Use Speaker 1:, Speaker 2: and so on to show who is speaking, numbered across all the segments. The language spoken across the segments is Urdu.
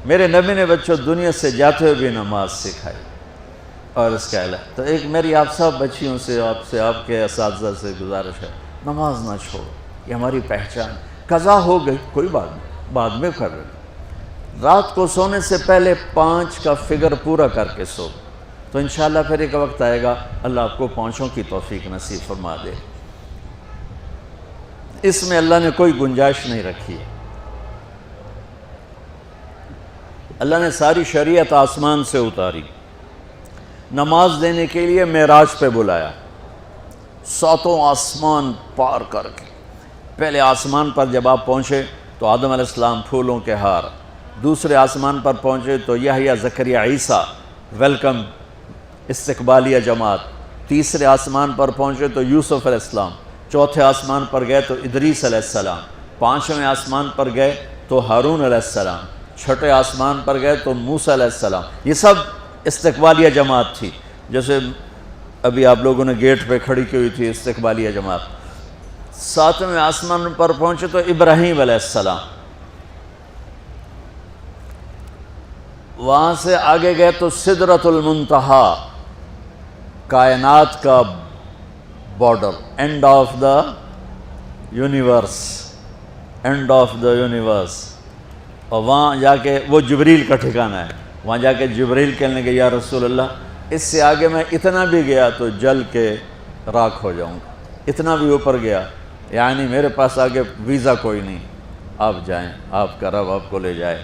Speaker 1: میرے نبی نے بچوں دنیا سے جاتے ہوئے بھی نماز سکھائی. اور اس کا علاوہ تو ایک میری آپ سب بچیوں سے آپ کے اساتذہ سے گزارش ہے، نماز نہ چھوڑو، یہ ہماری پہچان. قضا ہو گئی کوئی بات نہیں، بعد میں کر لیں. رات کو سونے سے پہلے 5 کا فگر پورا کر کے سو، تو انشاءاللہ پھر ایک وقت آئے گا اللہ آپ کو 5 کی توفیق نصیب فرما دے. اس میں اللہ نے کوئی گنجائش نہیں رکھی ہے. اللہ نے ساری شریعت آسمان سے اتاری، نماز دینے کے لیے معراج پہ بلایا، 7 آسمان پار کر کے. پہلے آسمان پر جب آپ پہنچے تو آدم علیہ السلام پھولوں کے ہار، دوسرے آسمان پر پہنچے تو یحییٰ زکریا عیسیٰ ویلکم استقبالیہ جماعت، تیسرے آسمان پر پہنچے تو یوسف علیہ السلام، چوتھے آسمان پر گئے تو ادریس علیہ السلام، 5ویں آسمان پر گئے تو ہارون علیہ السلام، 6ٹھے آسمان پر گئے تو موسیٰ علیہ السلام. یہ سب استقبالیہ جماعت تھی. جیسے ابھی آپ لوگوں نے گیٹ پہ کھڑی کی ہوئی تھی استقبالیہ جماعت. 7ویں آسمان پر پہنچے تو ابراہیم علیہ السلام، وہاں سے آگے گئے تو سدرۃ المنتہا، کائنات کا border, and of the universe, and of the universe. اور وہاں جا کے وہ جبریل کا ٹھکانہ ہے، وہاں جا کے جبریل کہنے لگے یا رسول اللہ اس سے آگے میں اتنا بھی گیا تو جل کے راکھ ہو جاؤں گا، اتنا بھی اوپر گیا یعنی میرے پاس آگے ویزا کوئی نہیں، آپ جائیں، آپ کا رب آپ کو لے جائے.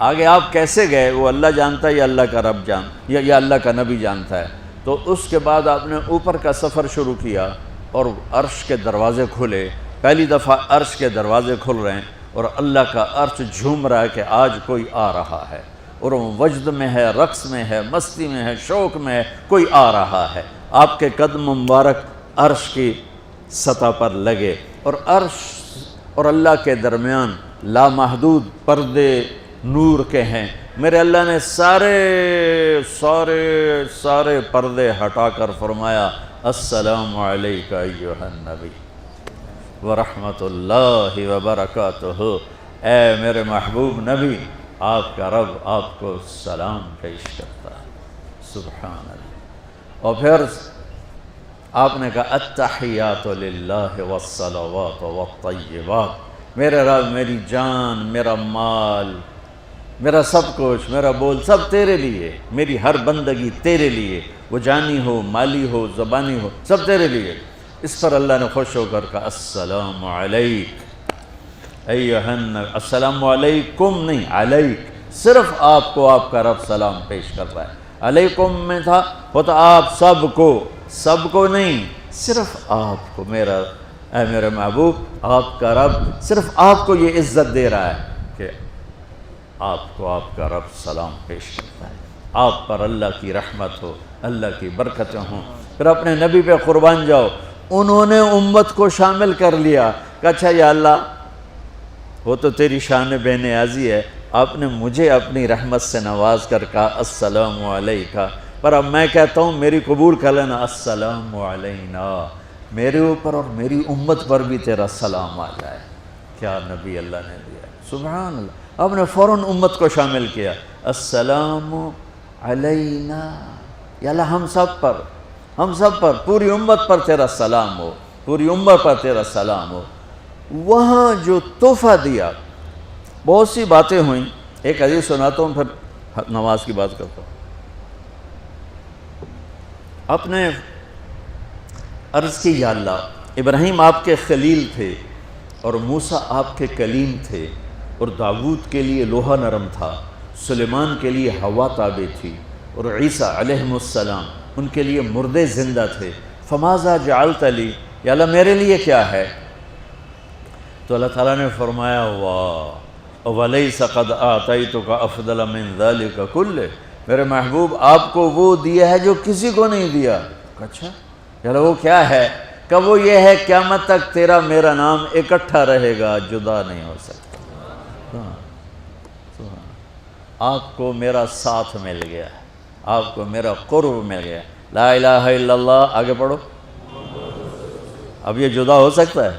Speaker 1: آگے آپ کیسے گئے وہ اللہ جانتا ہے یا اللہ کا رب یا اللہ کا نبی جانتا ہے. تو اس کے بعد آپ نے اوپر کا سفر شروع کیا اور عرش کے دروازے کھلے. پہلی دفعہ عرش کے دروازے کھل رہے ہیں اور اللہ کا عرش جھوم رہا ہے کہ آج کوئی آ رہا ہے، اور وہ وجد میں ہے، رقص میں ہے، مستی میں ہے، شوق میں ہے، کوئی آ رہا ہے. آپ کے قدم مبارک عرش کی سطح پر لگے اور عرش اور اللہ کے درمیان لامحدود پردے نور کے ہیں. میرے اللہ نے سارے پردے ہٹا کر فرمایا السلام علیکہ ایھا النبی ورحمۃ اللہ وبرکاتہ. اے میرے محبوب نبی، آپ کا رب آپ کو سلام پیش کرتا ہے. سبحان اللہ. اور پھر آپ نے کہا التحیات للہ والصلوات والطیبات. میرے رب، میری جان، میرا مال، میرا سب کچھ، میرا بول سب تیرے لیے، میری ہر بندگی تیرے لیے، وہ جانی ہو، مالی ہو، زبانی ہو، سب تیرے لیے. اس پر اللہ نے خوش ہو کر کہا السلام علیک ایھا النبی. السلام علیکم نہیں، علیک. صرف آپ کو آپ کا رب سلام پیش کر رہا ہے. علیکم میں تھا ہوتا آپ سب کو نہیں، صرف آپ کو. اے میرے محبوب، آپ کا رب صرف آپ کو یہ عزت دے رہا ہے کہ آپ کو آپ کا رب سلام پیش کرتا ہے. آپ پر اللہ کی رحمت ہو، اللہ کی برکتیں ہوں. پھر اپنے نبی پہ قربان جاؤ. انہوں نے امت کو شامل کر لیا کہ اچھا یا اللہ وہ تو تیری شان بے نیازی ہے، آپ نے مجھے اپنی رحمت سے نواز کر کہا السلام علیکہ، پر اب میں کہتا ہوں میری قبول کر لینا السلام علینا، میرے اوپر اور میری امت پر بھی تیرا سلام آ جائے. کیا نبی اللہ نے دیا، سبحان اللہ. آپ نے فوراً امت کو شامل کیا. السلام علینا، یا اللہ ہم سب پر پوری امت پر تیرا سلام ہو، پوری امت پر تیرا سلام ہو. وہاں جو تحفہ دیا، بہت سی باتیں ہوئیں. ایک حدیث سناتا ہوں پھر نماز کی بات کرتا ہوں. آپ نے عرض کی یا اللہ ابراہیم آپ کے خلیل تھے اور موسیٰ آپ کے کلیم تھے، اور داؤد کے لیے لوہا نرم تھا، سلیمان کے لیے ہوا تابع تھی، اور عیسیٰ علیہ السلام ان کے لیے مردے زندہ تھے. فماذا جعلت لی، یا اللہ میرے لیے کیا ہے؟ تو اللہ تعالیٰ نے فرمایا واہ وَلَيْسَ قَدْ آتَيْتُكَ أَفْضَلَ مِنْ ذَلِكَ كُلِّهِ. میرے محبوب آپ کو وہ دیا ہے جو کسی کو نہیں دیا. اچھا یا اللہ وہ کیا ہے؟ کہ وہ یہ ہے قیامت تک تیرا میرا نام اکٹھا رہے گا، جدا نہیں ہو سکتا. آپ کو میرا ساتھ مل گیا، آپ کو میرا قرب مل گیا. لا الہ الا اللہ، آگے پڑھو. اب یہ جدا ہو سکتا ہے؟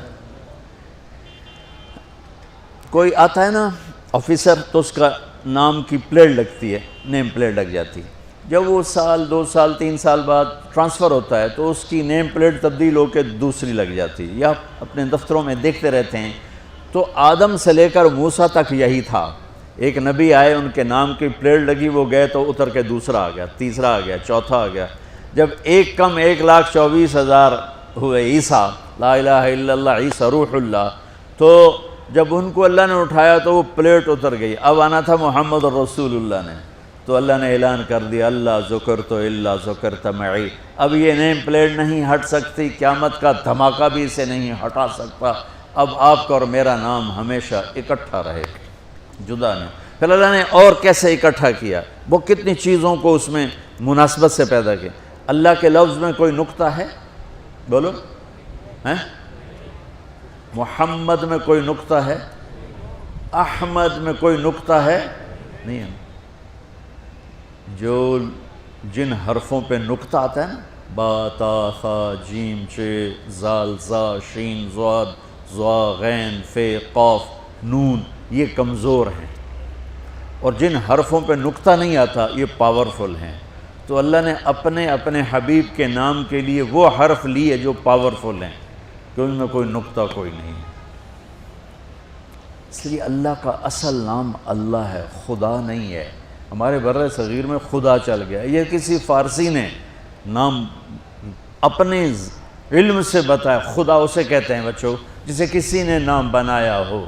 Speaker 1: کوئی آتا ہے نا آفیسر، تو اس کا نام کی پلیٹ لگتی ہے، نیم پلیٹ لگ جاتی ہے۔ جب وہ سال 2 سال 3 سال بعد ٹرانسفر ہوتا ہے تو اس کی نیم پلیٹ تبدیل ہو کے دوسری لگ جاتی ہے، یا اپنے دفتروں میں دیکھتے رہتے ہیں۔ تو آدم سے لے کر موسیٰ تک یہی تھا، ایک نبی آئے، ان کے نام کی پلیٹ لگی، وہ گئے تو اتر کے دوسرا آ گیا، تیسرا آ گیا، چوتھا آ گیا۔ جب ایک کم 1,24,000 ہوئے عیسیٰ، لا الہ الا اللہ عیسیٰ روح اللہ، تو جب ان کو اللہ نے اٹھایا تو وہ پلیٹ اتر گئی۔ اب آنا تھا محمد رسول اللہ نے، تو اللہ نے اعلان کر دیا اللہ ذکرت الا ذکرت معی، اب یہ نیم پلیٹ نہیں ہٹ سکتی، قیامت کا دھماکہ بھی اسے نہیں ہٹا سکتا، اب آپ کا اور میرا نام ہمیشہ اکٹھا رہے گا، جدا نہیں۔ پھر اللہ نے اور کیسے اکٹھا کیا، وہ کتنی چیزوں کو اس میں مناسبت سے پیدا کیا۔ اللہ کے لفظ میں کوئی نقطہ ہے؟ بولو ہیں؟ محمد میں کوئی نقطہ ہے؟ احمد میں کوئی نقطہ ہے؟ نہیں ہے۔ جو جن حرفوں پہ نقطہ آتا ہے نا، با تا ثا جیم چ زال زا شین ضاد ضا غین فے قاف نون، یہ کمزور ہیں، اور جن حرفوں پہ نقطہ نہیں آتا یہ پاورفل ہیں۔ تو اللہ نے اپنے حبیب کے نام کے لیے وہ حرف لیے جو پاورفل ہیں، کہ ان میں کوئی نقطہ کوئی نہیں ہے۔ اس لیے اللہ کا اصل نام اللہ ہے، خدا نہیں ہے۔ ہمارے بر صغیر میں خدا چل گیا، یہ کسی فارسی نے نام اپنے علم سے بتایا، خدا اسے کہتے ہیں بچوں جسے کسی نے نام بنایا ہو،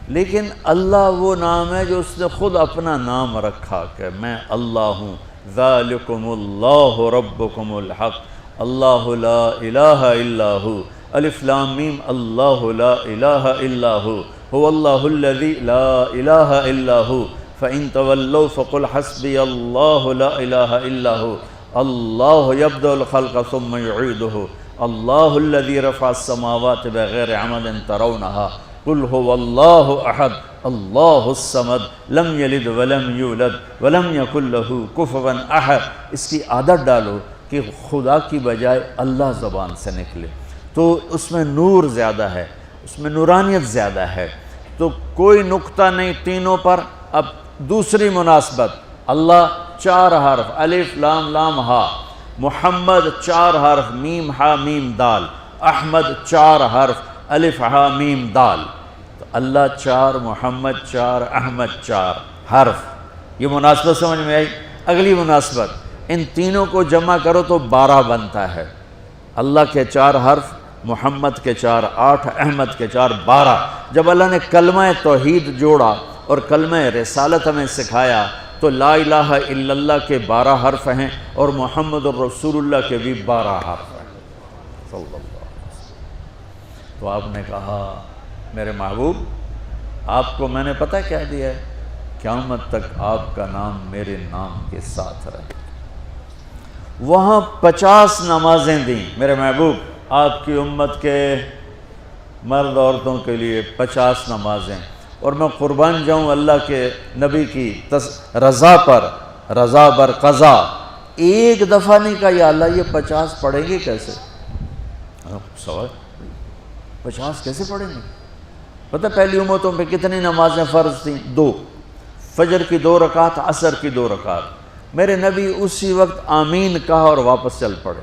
Speaker 1: لیکن اللہ وہ نام ہے جو اس نے خود اپنا نام رکھا کہ میں اللہ ہوں، ذالکم اللہ ربکم الحق اللہ لا الہ الا ہو، الف لام میم اللہ لا الہ الا ہو، هو اللہ الذی لا الہ الا ہو، فَإِن تَوَلَّوْا فَقُلْ حَسْبِيَ اللَّهُ لَا إِلَهَ إِلَّا هُوَ اللَّهُ يَبْدَأُ الْخَلْقَ ثُمَّ يُعِيدُهُ اللَّهُ الَّذِي رَفَعَ السَّمَاوَاتِ بِغَيْرِ عَمَدٍ تَرَوْنَهَا قُلْ هُوَ اللَّهُ أَحَدٌ اللَّهُ الصَّمَدُ لَمْ يَلِدْ وَلَمْ يُولَدْ وَلَمْ يَكُنْ لَهُ كُفُوًا أَحَدٌ۔ اس کی عادت ڈالو کہ خدا کی بجائے اللہ زبان سے نکلے، تو اس میں نور زیادہ ہے، اس میں نورانیت زیادہ ہے۔ تو کوئی نقطہ نہیں تینوں پر۔ اب دوسری مناسبت، اللہ 4 حرف الف لام لام ہا، محمد 4 حرف میم ہا میم دال، احمد 4 حرف الف ہا میم دال، تو اللہ 4 محمد 4 احمد 4 حرف۔ یہ مناسبت سمجھ میں آئی؟ اگلی مناسبت، ان تینوں کو جمع کرو تو 12 بنتا ہے۔ اللہ کے 4 حرف، محمد کے 4 8، احمد کے 4 12۔ جب اللہ نے کلمہ توحید جوڑا اور کلمہ رسالت ہمیں سکھایا تو لا الہ الا اللہ کے 12 حرف ہیں اور محمد الرسول اللہ کے بھی 12 حرف ہیں صلی اللہ علیہ وسلم۔ تو آپ نے کہا میرے محبوب آپ کو میں نے پتہ کیا دیا ہے؟ قیامت تک آپ کا نام میرے نام کے ساتھ رہے۔ وہاں 50 نمازیں دیں میرے محبوب، آپ کی امت کے مرد عورتوں کے لیے 50 نمازیں، اور میں قربان جاؤں اللہ کے نبی کی رضا پر، رضا بر قضا، ایک دفعہ نہیں کہا یا اللہ یہ 50 پڑھیں گے کیسے؟ سوال 50 کیسے پڑھیں گے؟ پتہ پہلی امتوں پہ کتنی نمازیں فرض تھیں؟ 2، فجر کی 2 رکعت، عصر کی 2 رکعت۔ میرے نبی اسی وقت آمین کہا اور واپس چل پڑے۔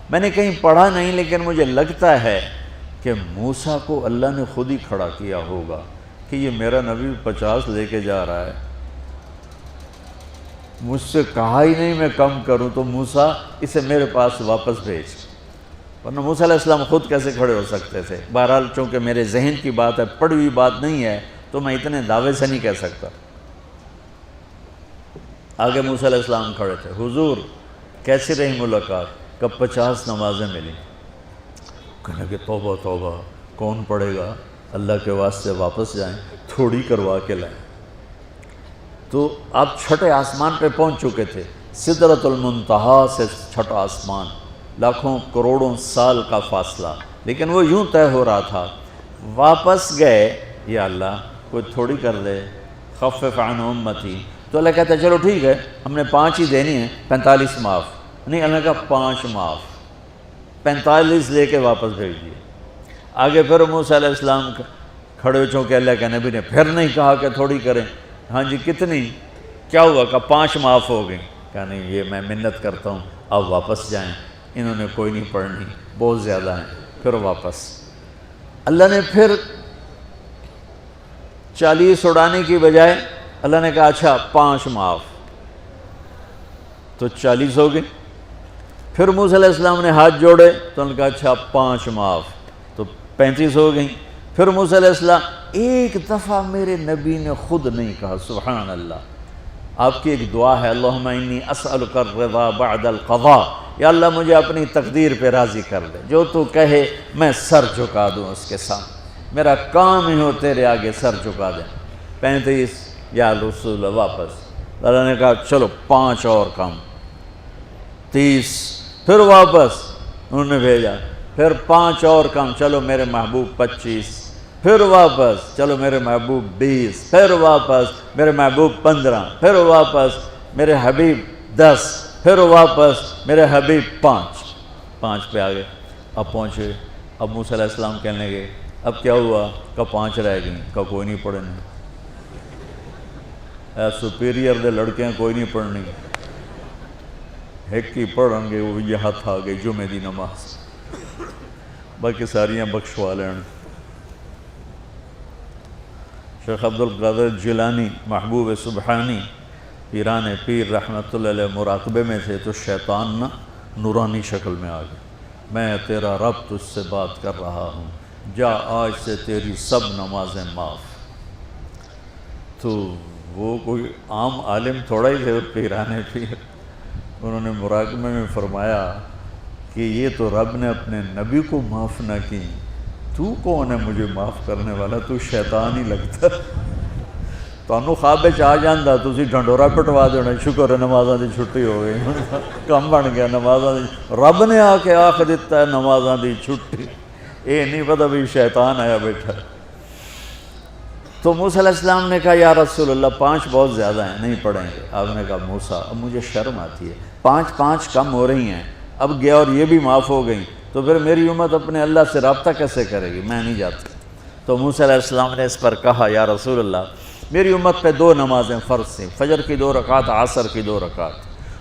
Speaker 1: میں نے کہیں پڑھا نہیں، لیکن مجھے لگتا ہے کہ موسیٰ کو اللہ نے خود ہی کھڑا کیا ہوگا کہ یہ میرا نبی 50 لے کے جا رہا ہے، مجھ سے کہا ہی نہیں میں کم کروں، تو موسیٰ اسے میرے پاس واپس بھیج۔ ورنہ موسیٰ علیہ السلام خود کیسے کھڑے ہو سکتے تھے؟ بہرحال چونکہ میرے ذہن کی بات ہے، پڑھی ہوئی بات نہیں ہے، تو میں اتنے دعوے سے نہیں کہہ سکتا۔ آگے موسیٰ علیہ السلام کھڑے تھے، حضور کیسی رہی ملاقات؟ کب 50 نمازیں ملی؟ کہنے کہ توبہ توبہ، کون پڑھے گا؟ اللہ کے واسطے واپس جائیں، تھوڑی کروا کے لائیں۔ تو آپ چھٹے آسمان پہ پہنچ چکے تھے، سدرۃ المنتہا سے چھٹا آسمان، لاکھوں کروڑوں سال کا فاصلہ، لیکن وہ یوں طے ہو رہا تھا۔ واپس گئے، یا اللہ کوئی تھوڑی کر دے، خفف عن امتی، تو اللہ کہتا ہے چلو ٹھیک ہے، ہم نے 5 ہی دینی ہیں، 45 معاف نہیں۔ اللہ کا 5 معاف، 45 لے کے واپس بھیج دیے۔ آگے پھر موسیٰ علیہ السلام کھڑے، چونکہ اللہ کے نبی نے پھر نہیں کہا کہ تھوڑی کریں، ہاں جی کتنی؟ کیا ہوا؟ کہا 5 معاف ہو گئی۔ کہا نہیں یہ میں منت کرتا ہوں آپ واپس جائیں، انہوں نے کوئی نہیں پڑھنی، بہت زیادہ ہیں۔ پھر واپس اللہ نے پھر 40 اڑانے کی بجائے اللہ نے کہا اچھا 5 معاف، تو 40 ہو گئے۔ پھر موسیٰ علیہ السلام نے ہاتھ جوڑے تو انہوں نے کہا اچھا 5 معاف، تو 35 ہو گئیں۔ پھر موسیٰ علیہ السلام ایک دفعہ میرے نبی نے خود نہیں کہا سبحان اللہ، آپ کی ایک دعا ہے اللہم انی اسألک الرضا بعد القضاء، یا اللہ مجھے اپنی تقدیر پہ راضی کر دے، جو تو کہے میں سر جھکا دوں اس کے سامنے، میرا کام ہی ہو تیرے آگے سر جھکا دیں۔ 35 یا رسول اللہ واپس، اللہ نے کہا چلو 5 اور کم، 30، پھر واپس انہوں نے بھیجا، پھر 5 اور کم، چلو میرے محبوب 25، پھر واپس چلو میرے محبوب 20، پھر واپس میرے محبوب 15، پھر واپس میرے حبیب 10، پھر واپس میرے حبیب 5 پہ آگئے۔ اب پہنچے، اب موسیٰ علیہ السلام کہنے لگے اب کیا ہوا؟ کہا 5 رہ گئیں۔ کہا کوئی نہیں پڑھنے، اے سپیریئر دے لڑکے ہیں کوئی نہیں پڑھنی، ایک ہی پڑھیں گے وہ یہ ہاتھ آ گئی جمعے دی نماز، باقی ساریاں بخشوا لین۔ شیخ عبدالقادر جیلانی محبوب سبحانی پیران پیر رحمۃ اللہ علیہ مراقبے میں تھے تو شیطان نا نورانی شکل میں آ گیا، میں تیرا رب تجھ سے بات کر رہا ہوں، جا آج سے تیری سب نمازیں معاف۔ تو وہ کوئی عام عالم تھوڑا ہی تھے پیران پیر، انہوں نے مراقبے میں فرمایا کہ یہ تو رب نے اپنے نبی کو معاف نہ کی، تو کون ہے مجھے معاف کرنے والا؟ تو شیطان ہی لگتا۔ تانوں خواب وچ آ جاندا تسی ڈھنڈورا پٹوا دینا، شکر ہے نمازاں دی چھٹی ہو گئی، کم بن گیا نمازاں دی، رب نے آ کے آکھ دیتا ہے نمازاں دی چھٹی، یہ نہیں پتہ بھی شیطان آیا بیٹھا۔ تو موسیٰ علیہ السلام نے کہا یا رسول اللہ 5 بہت زیادہ ہیں، نہیں پڑھیں گے۔ آپ نے کہا موسیٰ اب مجھے شرم آتی ہے، 5 کم ہو رہی ہیں، اب گیا اور یہ بھی معاف ہو گئیں تو پھر میری امت اپنے اللہ سے رابطہ کیسے کرے گی؟ میں نہیں جاتا۔ تو موسیٰ علیہ السلام نے اس پر کہا یا رسول اللہ میری امت پہ 2 نمازیں فرض تھیں، فجر کی 2 رکعت، عصر کی 2 رکعت،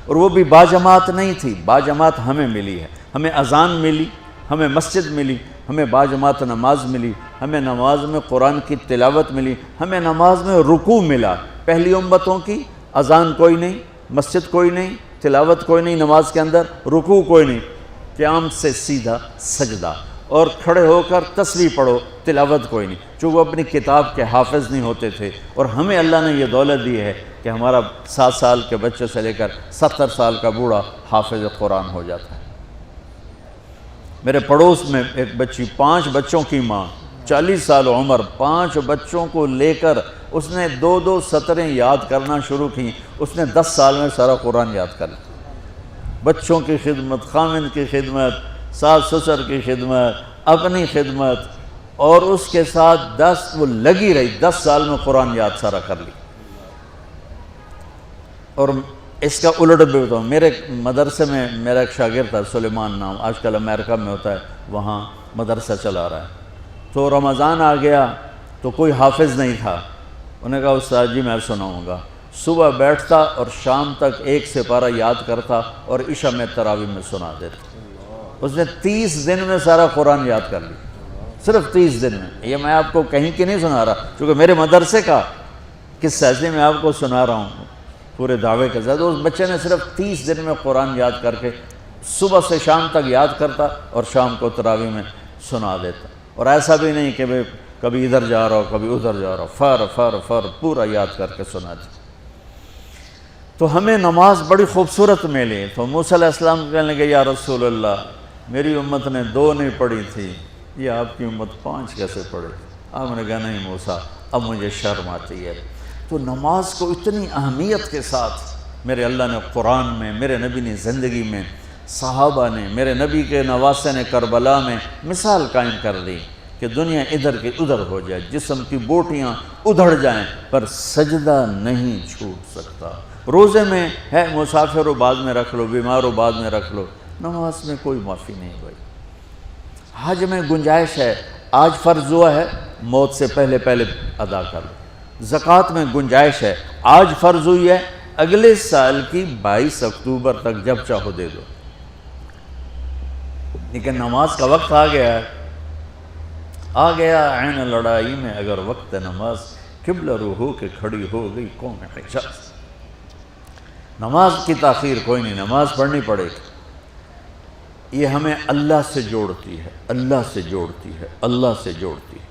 Speaker 1: اور وہ بھی باجماعت نہیں تھی، باجماعت ہمیں ملی ہے، ہمیں اذان ملی، ہمیں مسجد ملی، ہمیں باجماعت نماز ملی، ہمیں نماز میں قرآن کی تلاوت ملی، ہمیں نماز میں رکوع ملا۔ پہلی امتوں کی اذان کوئی نہیں، مسجد کوئی نہیں، تلاوت کوئی نہیں، نماز کے اندر رکوع کوئی نہیں، قیام سے سیدھا سجدہ، اور کھڑے ہو کر تسبیح پڑھو، تلاوت کوئی نہیں، چونکہ وہ اپنی کتاب کے حافظ نہیں ہوتے تھے۔ اور ہمیں اللہ نے یہ دولت دی ہے کہ ہمارا 7 سال کے بچے سے لے کر 70 سال کا بوڑھا حافظ قرآن ہو جاتا ہے۔ میرے پڑوس میں ایک بچی، 5 بچوں کی ماں، 40 سال عمر، 5 بچوں کو لے کر اس نے 2 سطریں یاد کرنا شروع کی، اس نے 10 سال میں سارا قرآن یاد کر لیا۔ بچوں کی خدمت، خامند کی خدمت، ساس سسر کی خدمت، اپنی خدمت، اور اس کے ساتھ وہ لگی رہی، 10 سال میں قرآن یاد سارا کر لی۔ اور اس کا الٹ بھی بتاؤں، میرے مدرسے میں میرا ایک شاگرد تھا سلیمان نام، آج کل امریکہ میں ہوتا ہے، وہاں مدرسہ چلا رہا ہے۔ تو رمضان آ گیا تو کوئی حافظ نہیں تھا، انہوں نے کہا استاد جی میں سناؤں گا۔ صبح بیٹھتا اور شام تک 1 سپارہ یاد کرتا اور عشاء میں تراویح میں سنا دیتا۔ اس نے 30 دن میں سارا قرآن یاد کر لیا، صرف 30 دن میں۔ یہ میں آپ کو کہیں کی نہیں سنا رہا، چونکہ میرے مدرسے کا قصہ ہے، میں آپ کو سنا رہا ہوں پورے دعوے کے ساتھ۔ اس بچے نے صرف 30 دن میں قرآن یاد کر کے صبح سے شام تک یاد کرتا اور شام کو تراویح میں سنا دیتا، اور ایسا بھی نہیں کہ کبھی ادھر جا رہا ہو کبھی ادھر جا رہا ہو، فر پورا یاد کر کے سنا دیتا۔ تو ہمیں نماز بڑی خوبصورت ملی۔ تو موسیٰ علیہ السلام کہنے لگے یا رسول اللہ میری امت نے 2 نہیں پڑھی تھی، یہ آپ کی امت 5 کیسے پڑھے؟ آپ نے کہا نہیں موسیٰ اب مجھے شرم آتی ہے۔ تو نماز کو اتنی اہمیت کے ساتھ میرے اللہ نے قرآن میں، میرے نبی نے زندگی میں، صحابہ نے، میرے نبی کے نواسے نے کربلا میں مثال قائم کر دی کہ دنیا ادھر کی ادھر ہو جائے، جسم کی بوٹیاں ادھڑ جائیں پر سجدہ نہیں چھوٹ سکتا۔ روزے میں ہے مسافر ہو بعد میں رکھ لو، بیمار ہو بعد میں رکھ لو، نماز میں کوئی معافی نہیں بھائی۔ حج میں گنجائش ہے، آج فرض ہوا ہے موت سے پہلے ادا کر لو، زکوٰۃ میں گنجائش ہے، آج فرض ہوئی ہے، اگلے سال کی 22 اکتوبر تک جب چاہو دے دو، لیکن نماز کا وقت آ گیا ہے، آ گیا عین لڑائی میں اگر وقت نماز، قبلہ رو ہو کے کھڑی ہو گئی قوم حجاز۔ نماز کی تاخیر کوئی نہیں، نماز پڑھنی پڑے گی، یہ ہمیں اللہ سے جوڑتی ہے، اللہ سے جوڑتی ہے، اللہ سے جوڑتی ہے۔